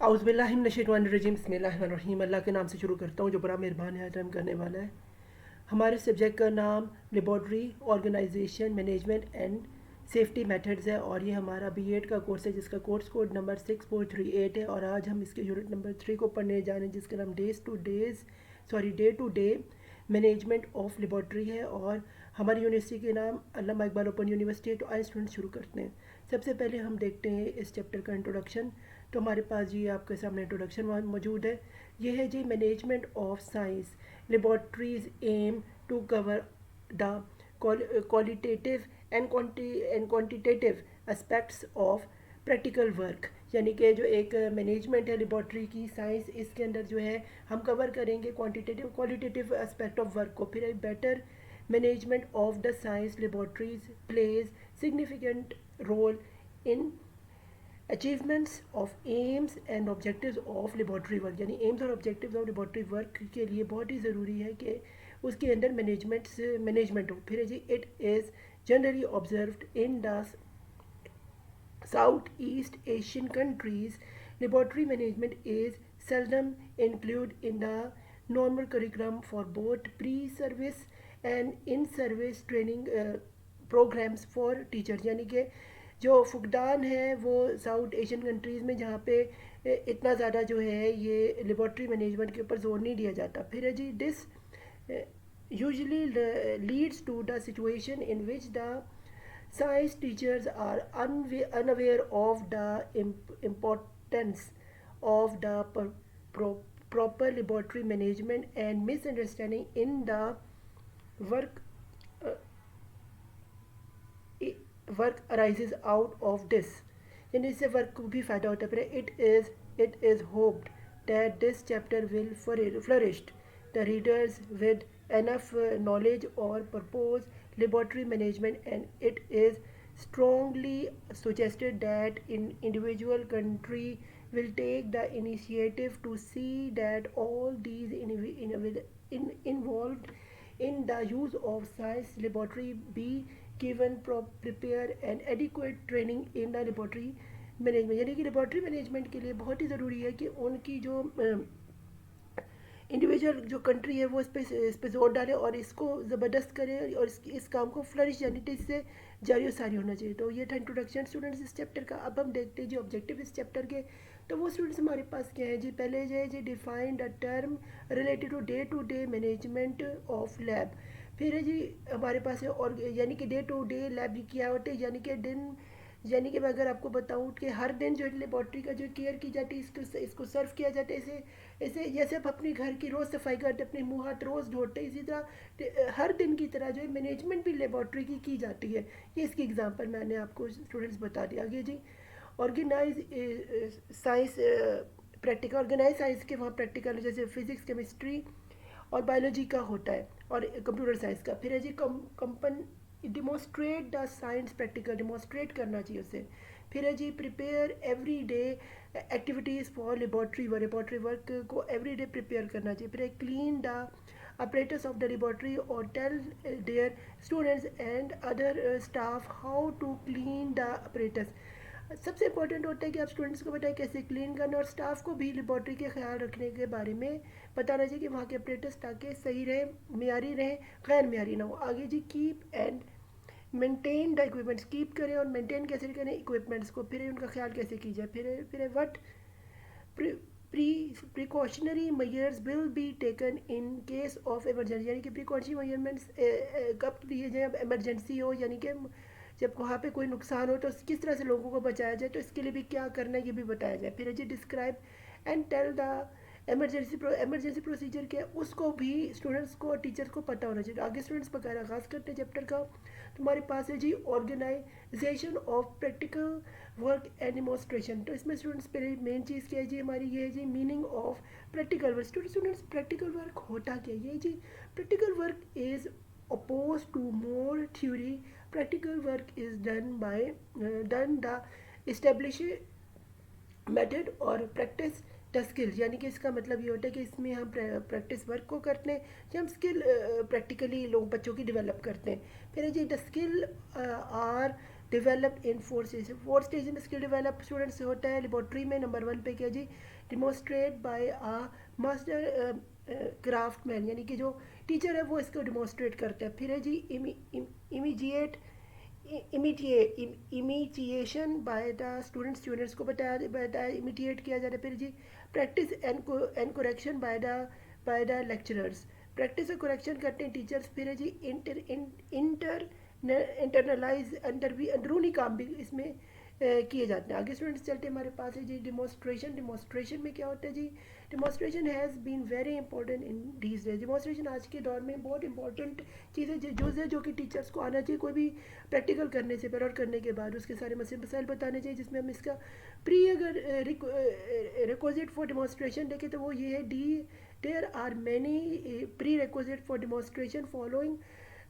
औज़ुबिल्लाहिमिनश्शैतानिर्रजीम बिस्मिल्लाहिर्रहमानिर्रहीम। अल्लाह के नाम से शुरू करता हूँ जो बड़ा मेहरबान है, रहम करने वाला है। हमारे सब्जेक्ट का नाम laboratory organisation management and safety methods है और ये हमारा बीएड का कोर्स है जिसका कोर्स कोड नंबर 6438 है। और आज हम इसके यूनिट नंबर 3 को पढ़ने जा रहे हैं जिसका नाम day to day management of laboratory है। और हमारी यूनिवर्सिटी के नाम अल्लामा इकबाल ओपन यूनिवर्सिटी है। तो आइए स्टूडेंट शुरू करते हैं। सबसे पहले हम देखते हैं इस चैप्टर का इंट्रोडक्शन। तो हमारे पास जी आपके सामने इंट्रोडक्शन मौजूद है। ये है जी management of science laboratories aim to cover the qualitative and quantitative aspects of practical work. यानी कि जो एक मैनेजमेंट है लेबॉर्ट्री की साइंस, इसके अंदर जो है हम कवर करेंगे quantitative qualitative aspect of work को। फिर एक better management of the science laboratories plays significant role in achievements of aims and objectives of laboratory work. यानी एम्स और ऑब्जेक्टिव्स ऑफ लेबॉर्ट्री वर्क के लिए बहुत ही ज़रूरी है कि उसके अंदर मैनेजमेंट हो। फिर जी it is generally observed in the South East Asian countries laboratory management is seldom included in the normal curriculum for both pre-service and in-service training programs for teachers। यानी कि जो फुकदान है वो साउथ एशियन कंट्रीज़ में जहाँ पे इतना ज़्यादा जो है ये लेबॉर्ट्री मैनेजमेंट के ऊपर जोर नहीं दिया जाता। फिर है जी this usually leads to the situation in which the science teachers are unaware of the importance of the proper laboratory management and misunderstanding in the work uh, work arises out of this। यानी इससे work को भी फ़ायदा होता है। फिर it is hoped that this chapter will flourish the readers with enough knowledge or purpose laboratory management, and it is strongly suggested that individual country will take the initiative to see that all these involved in the use of science laboratory be given prepare and adequate training in the laboratory management. यानी कि laboratory management के लिए बहुत ही ज़रूरी है कि उनकी जो इंडिविजुअल जो कंट्री है वो इस पर जोर डाले और इसको ज़बरदस्त करे और इस काम को फ्लरिश यानी कि इससे जारी और सारी होना चाहिए। तो ये था इंट्रोडक्शन स्टूडेंट्स इस चैप्टर का। अब हम देखते हैं जी ऑब्जेक्टिव इस चैप्टर के। तो वो स्टूडेंट्स हमारे पास क्या है जी, पहले जो है जी define the term related to day management of lab. फिर है जी हमारे पास है और यानी कि डे टू डे लैब क्या होते हैं, यानी कि दिन, यानी कि मैं अगर आपको बताऊं कि हर दिन जो लेबॉर्ट्री का जो केयर की जाती है, इसको सर्व किया जाता है। ऐसे जैसे आप अपने घर की रोज़ सफाई करते, अपने मुंह हाथ रोज़ धोते, इसी तरह हर दिन की तरह जो है मैनेजमेंट भी लेबॉर्ट्री की जाती है। ये इसकी एग्जांपल मैंने आपको स्टूडेंट्स बता दिया। आगे जी organize science practical, organize science के वहाँ प्रैक्टिकल जैसे फिजिक्स केमिस्ट्री और बायोलॉजी का होता है और कंप्यूटर साइंस का। फिर है जी कंपन demonstrate the science practical, demonstrate करना चाहिए उसे। फिर है जी prepare every day activities for laboratory work को एवरी डे प्रिपेयर करना चाहिए। फिर clean the apparatus of the laboratory or tell their students and other staff how to clean the apparatus। सबसे इम्पोर्टेंट होता है कि आप स्टूडेंट्स को बताएं कैसे क्लीन करना और स्टाफ को भी लेबॉर्ट्री के ख्याल रखने के बारे में बताना चाहिए कि वहाँ के अपरेटस ताकि सही रहे, मियारी रहे, गैर मियारी ना हो। आगे जी keep and maintain the equipments, keep करें और मेंटेन कैसे करें इक्विपमेंट्स को, फिर उनका ख्याल कैसे की जाए। फिर what precautionary measures will be taken in case of emergency. यानी कि प्रिकॉशनरी मेजरमेंट्स कब लिए जाए, इमरजेंसी हो, यानी कि जब वहाँ पे कोई नुकसान हो तो किस तरह से लोगों को बचाया जाए, तो इसके लिए भी क्या करना है ये भी बताया जाए। फिर जी describe and tell the emergency procedure क्या है उसको भी स्टूडेंट्स को और टीचर्स को पता होना चाहिए। आगे स्टूडेंट्स वगैरह आगाज़ करते हैं चैप्टर का। तुम्हारे पास है जी organization of practical work and demonstration. तो इसमें स्टूडेंट्स पहले मेन चीज़ क्या है जी हमारी, ये है जी meaning of practical work. Students practical work होता क्या है? ये जी practical work is opposed to more theory। practical work is done the established method और practice द स्किल्स। यानी कि इसका मतलब ये होता है कि इसमें हम प्रैक्टिस वर्क को करते हैं या हम स्किल प्रैक्टिकली लोग बच्चों की डेवलप करते हैं। फिर जी the skill are developed in 4 stage. 4 stage में स्किल डेवलप स्टूडेंट्स होता है लेबोरेटरी में। नंबर 1 पे क्या जी, demonstrate by a master craftsman, यानी कि जो टीचर है वो इसको डिमोस्ट्रेट करता है। फिर है जी immediate imitation by the students को बताया इमिटिएट किया जाता है। फिर जी practice and correction by the lecturers, practice और करेक्शन करते हैं टीचर्स। फिर है जी इंटर इंटरनलाइज अंदरूनी काम भी इसमें किए जाते हैं। आगे स्टूडेंट्स चलते हैं, हमारे पास है जी डिमोस्ट्रेशन। डिमोस्ट्रेशन में क्या होता है जी, demonstration has been very important in these days. Demonstration आज के दौर में बहुत इंपॉर्टेंट चीज़ है जो कि टीचर्स को आना चाहिए। कोई भी प्रैक्टिकल करने से पहले और करने के बाद उसके सारे मसले मसाइल बताने चाहिए, जिसमें हम इसका प्री अगर रिक्विजिट फॉर डिमोस्ट्रेशन देखें तो वो ये है the there are many prerequisite for demonstration following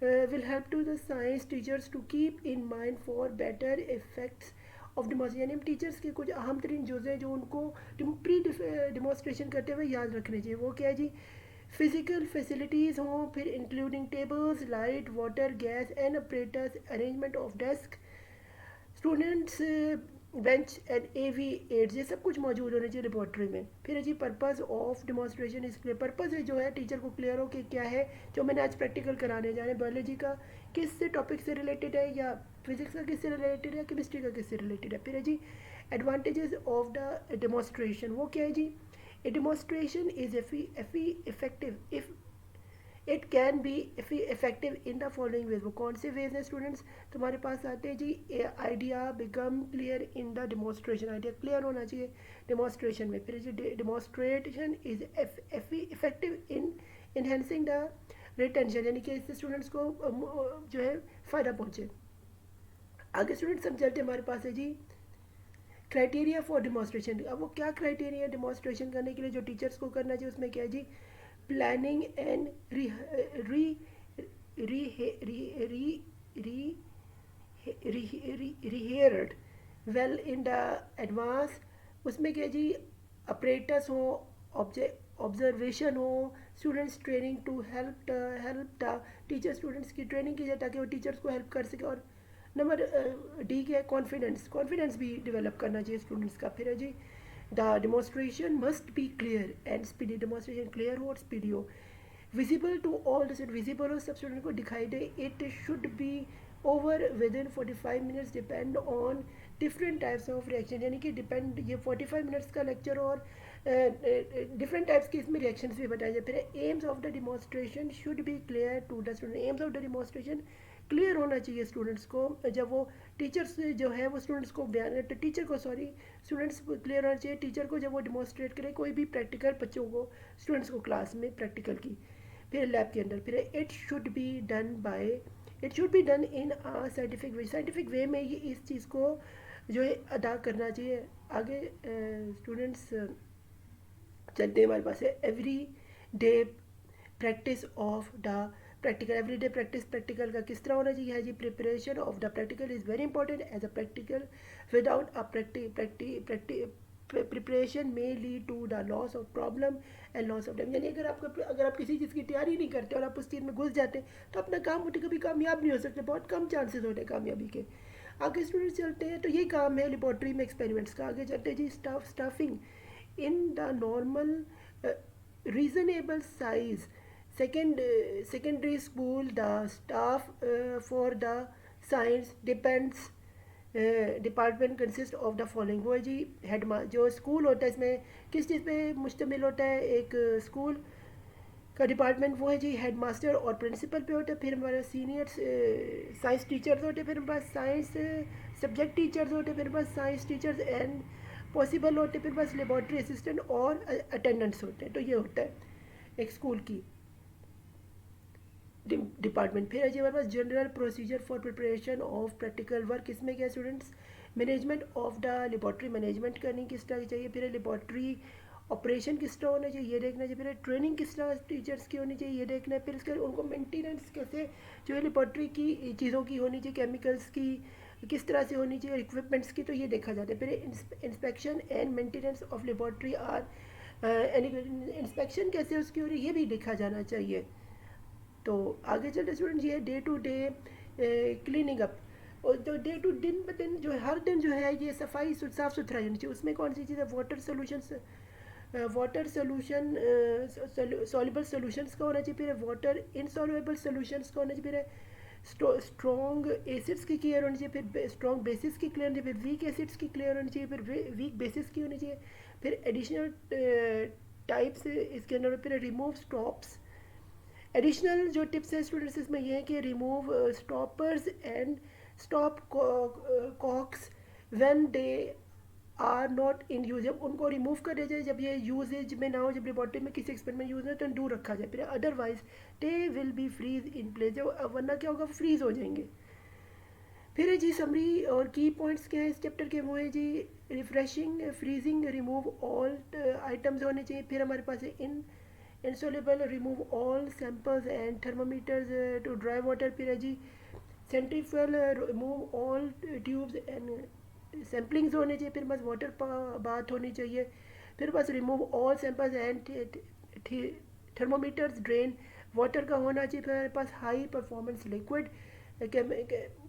will help to the science teachers to keep in mind for better effects of demonstration. यानी हम टीचर्स के कुछ अहम तरीन जुज़ हैं जो उनको प्री डिमोस्ट्रेशन करते हुए याद रखने चाहिए। वो क्या है जी, फिजिकल फैसिलिटीज़ हों, फिर including tables, light, water, gas and operators, arrangement of desk, students bench and AV aids, ये सब कुछ मौजूद होने चाहिए लेबॉर्ट्री में। फिर है जी purpose of demonstration is clear. Purpose है जो है टीचर को क्लियर हो कि क्या है जो मैंने आज प्रैक्टिकल कराने जा रहे हैं, बायोलॉजी का किस से टॉपिक से रिलेटेड है, या फिजिक्स का किससे रिलेटेड है, केमिस्ट्री का किससे रिलेटेड है। फिर है जी एडवांटेजेस ऑफ द डिमॉन्स्ट्रेशन। वो क्या है जी, a demonstration is effective if it can be effective in the following ways. वो कौन से वेज हैं स्टूडेंट्स, तुम्हारे पास आते हैं जी idea become clear in the demonstration. Idea clear होना चाहिए डिमॉन्स्ट्रेशन में। फिर जी demonstration is effective in enhancing the retention, यानी कि इससे स्टूडेंट्स को जो है फ़ायदा पहुँचे। आगे स्टूडेंट्स हम चलते हमारे पास है जी क्राइटेरिया फॉर डिमॉन्स्ट्रेशन। अब वो क्या क्राइटेरिया है डिमॉन्स्ट्रेशन करने के लिए जो टीचर्स को करना चाहिए, उसमें क्या है जी planning and rehearsed well in the advance। उसमें क्या जी ऑपरेटर्स हो, ऑब्जर्वेशन हो, students training to help the teacher, students की ट्रेनिंग की जाए ताकि वो टीचर्स को हेल्प कर सके। और नंबर डी क्या है, कॉन्फिडेंस भी डेवलप करना चाहिए स्टूडेंट्स का। फिर है जी the demonstration must be clear and speedy, demonstration clear हो और स्पीडी हो, visible to all the student, visible हो सब स्टूडेंट को दिखाई दे। It should be over within 45 minutes, depend on different types of reaction, यानी कि डिपेंड ये 45 मिनट्स का लेक्चर और डिफरेंट टाइप्स की इसमें रिएक्शंस भी बताए जाए। फिर aims of the demonstration should be clear to the student, aims of the demonstration clear होना चाहिए स्टूडेंट्स को। जब वो टीचर्स जो है वो स्टूडेंट्स को बयान टीचर को स्टूडेंट्स क्लियर होना चाहिए टीचर को जब वो डिमॉन्स्ट्रेट करे कोई भी प्रैक्टिकल बच्चों को, स्टूडेंट्स को क्लास में प्रैक्टिकल की। फिर लैब के अंदर फिर it should be done in a scientific way में ये इस चीज़ को जो है अदा करना चाहिए। आगे स्टूडेंट्स चलते हैं, हमारे पास है every day practice of the practical. Everyday practical का किस तरह होना चाहिए है जी, preparation of the practical is very important as a practical without a preparation may lead to the loss of problem and loss of time. यानी अगर आप किसी चीज़ की तैयारी नहीं करते और आप उस चीज़ में घुस जाते तो अपना काम कभी कामयाब नहीं हो सकते, बहुत कम चांसेस होते हैं कामयाबी के। आगे स्टूडेंट्स चलते हैं, तो ये काम है लेबॉर्ट्री में एक्सपेरिमेंट्स का। आगे चलते हैं जी staffing in the normal reasonable size secondary school, the staff for the science depends department consist of the following. वो है जी जो स्कूल होता है इसमें किस चीज़ पे मुश्तमिल होता है, एक स्कूल का डिपार्टमेंट वो है जी हेड मास्टर और प्रिंसिपल पे होता है। फिर हमारे सीनियर साइंस टीचर्स होते हैं, फिर हमारे पास साइंस सब्जेक्ट टीचर्स होते हैं, फिर हमारे पास साइंस टीचर्स एंड पॉसिबल होते हैं, फिर हमारे पास लेबॉर्ट्री असिस्टेंट और अटेंडेंट्स होते हैं। तो ये होता है एक स्कूल की डिपार्टमेंट। फिर है जी हमारे पास general procedure for preparation of practical work. इसमें क्या students management of the laboratory, management करनी किस तरह की चाहिए, फिर लेबॉर्ट्री ऑपरेशन किस तरह होना चाहिए ये देखना चाहिए, फिर ट्रेनिंग किस तरह टीचर्स की होनी चाहिए ये देखना है, फिर इसके उनको मेंटेनेंस कैसे जो है लेबॉर्ट्री की चीज़ों की होनी चाहिए, केमिकल्स की किस तरह से होनी चाहिए, इक्विपमेंट्स की, तो ये देखा जाता है। फिर inspection and maintenance of laboratory or inspection कैसे उसकी हो रही है ये भी देखा जाना चाहिए। तो आगे चलते स्टूडेंट ये day to day cleaning up, और जो डे टू दिन जो है, हर दिन जो है ये सफाई साफ़ सुथराई होनी चाहिए। उसमें कौन सी चीज़ है, वाटर सोल्यूशन, सॉल्युबल सॉल्यूशंस का होना चाहिए, फिर वाटर इनसॉल्युबल सॉल्यूशंस का होना चाहिए, फिर स्ट्रॉन्ग एसिड्स की क्लियर होनी चाहिए, फिर स्ट्रॉन्ग बेसिस की क्लियर होनी चाहिए, फिर वीक एसिड्स की क्लियर होनी चाहिए, फिर वीक बेसिस की होनी चाहिए, फिर एडिशनल टाइप्स इसके अंदर, फिर रिमूव स्टॉप्स। एडिशनल जो टिप्स है स्टूडेंट्स इसमें ये है कि remove stoppers and stop cocks when they are not in use. जब उनको रिमूव कर दिया जाए, जब ये यूजेज में ना हो, जब लेबॉर्ट्री में किसी एक्सपेरिमेंट में यूज हो तो दूर रखा जाए, फिर otherwise they will be freeze in place, जब वरना क्या होगा, फ्रीज हो जाएंगे। फिर है जी समरी और की पॉइंट्स क्या है इस चैप्टर के, वो है जी refreshing, freezing, remove all items होने चाहिए। फिर हमारे पास है इन insoluble, remove all samples and thermometers to dry water। फिर है जी centrifugal, remove all tubes and samplings होने चाहिए। फिर बस वाटर बाथ होनी चाहिए। फिर बस remove all samples and thermometers, drain water का होना चाहिए। फिर हमारे पास हाई परफॉर्मेंस लिक्विड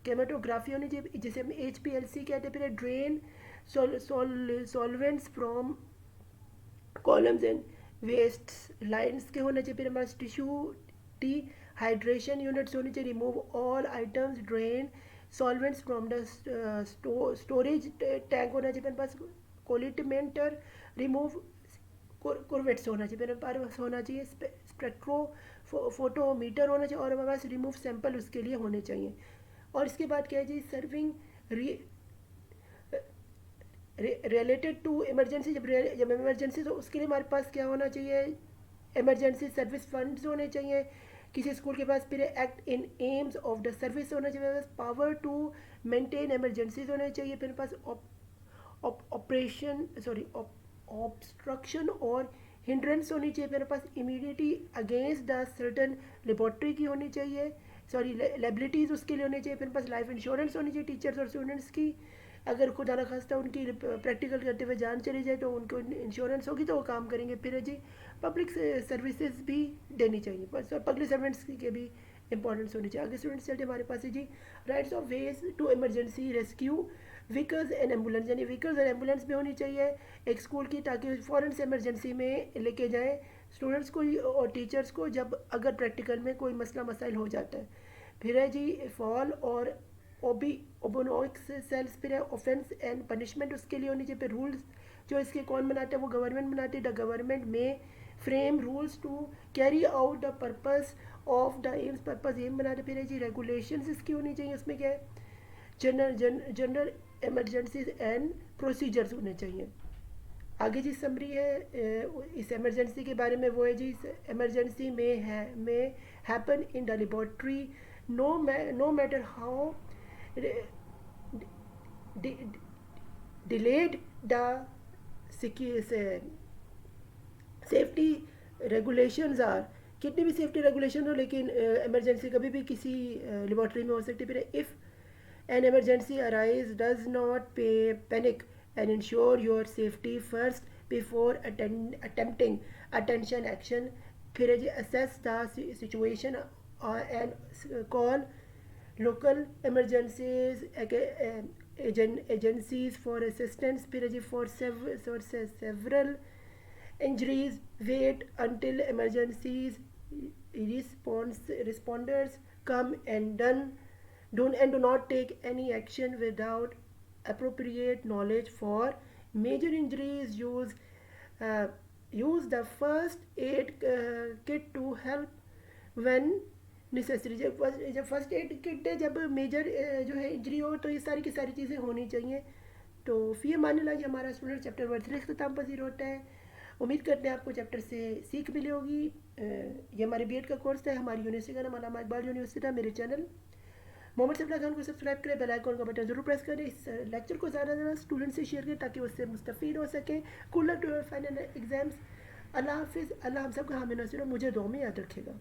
केमेटोग्राफी होनी चाहिए, जिसे हम HPLC कहते हैं। फिर drain solvents from columns and waste lines के होना चाहिए। फिर हमारे पास टिश्यू टी हाइड्रेशन यूनिट्स होनी चाहिए। Remove all items, drain solvents from the storage tank होना चाहिए। फिर हमारे पास कोलिटमेंटर, रिमूव कुर्वेट्स होना चाहिए। फिर हमारे पास होना चाहिए स्पेक्ट्रो फोटोमीटर होना चाहिए, और हमारे पास रिमूव सैंपल उसके लिए होने चाहिए। और इसके बाद क्या है जी, सर्विंग रिलेटेड टू इमरजेंसी, जब इमरजेंसी तो उसके लिए हमारे पास क्या होना चाहिए, इमरजेंसी सर्विस फंड्स होने चाहिए किसी स्कूल के पास। फिर act in aims of the service होना चाहिए, पावर टू मेंटेन इमरजेंसीज होने चाहिए। फिर पास ऑपरेशन ऑब्स्ट्रक्शन और हिंड्रेंस होनी चाहिए। फिर pass immediately against the certain laboratory की होनी चाहिए, लाइबिलिटीज़ उसके लिए होनी चाहिए। फिर पास लाइफ इंश्योरेंस होनी चाहिए टीचर्स और स्टूडेंट्स की, अगर खुदा न खास्ता उनकी प्रैक्टिकल करते हुए जान चली जाए तो उनको इंश्योरेंस होगी तो वो काम करेंगे। फिर है जी पब्लिक सर्विसेज भी देनी चाहिए, बस पब्लिक सर्वेंट्स के भी इंपॉर्टेंस होनी चाहिए। आगे स्टूडेंट्स चलते हमारे पास है जी rights of ways to emergency rescue vehicles and ambulance, यानी व्हीकल्स और एम्बुलेंस भी होनी चाहिए एक स्कूल की, ताकि फ़ौरन से इमरजेंसी में लेके जाएँ स्टूडेंट्स को और टीचर्स को जब अगर प्रैक्टिकल में कोई मसला मसाइल हो जाता है। फिर है जी फॉल और ओबोनॉक्स सेल्स, फिर है ऑफेंस एंड पनिशमेंट उसके लिए होनी चाहिए। फिर रूल्स जो इसके कौन बनाते हैं, वो गवर्नमेंट बनाती है। The government may frame rules to carry out the purpose of the aims, purpose aim बनाते। फिर है जी रेगुलेशंस इसकी होनी चाहिए, उसमें क्या है जनरल इमरजेंसीज एंड प्रोसीजर्स होने चाहिए। आगे जी समरी है इस इमरजेंसी के बारे में, वो है जी emergency may happen in the laboratory no matter how delayed the safety regulations are, कितनी भी सेफ्टी रेगुलेशन हो लेकिन इमरजेंसी कभी भी किसी लेबॉर्ट्री में हो सकती है। फिर if an emergency arise does not panic and ensure your safety first before attempting attention action. फिर है जी assess the situation and call local emergencies agencies for assistance। फिर है जी for several injuries wait until emergencies responders come and do not take any action without appropriate knowledge for major injuries. Uh, use the first aid kit to help when necessary. जब first aid kit है, जब major जो है injury हो तो ये सारी की सारी चीज़ें होनी चाहिए। तो फिर मानने लगे हमारा स्टूडेंट चैप्टर 1 3 अख्ताम पसीर होता है। उम्मीद करते हैं आपको चैप्टर से सीख मिली होगी। ये हमारे बीएड का कोर्स है, हमारी यूनिवर्सिटी का नाम अल्लामा इकबाल यूनिवर्सिटी। मेरे चैनल मोहम्मद सफला खान को सब्सक्राइब करें, बेल आइकन का बटन जरूर प्रेस करें। इस लेक्चर को ज़्यादा से ज़्यादा स्टूडेंट से शेयर करें ताकि उससे मुस्तफ़ीद हो सके। Good luck to your final exams. Allah हाफिज़। अल्लाह हम सब का हामी नसीर, मुझे दुआ में याद रखेगा।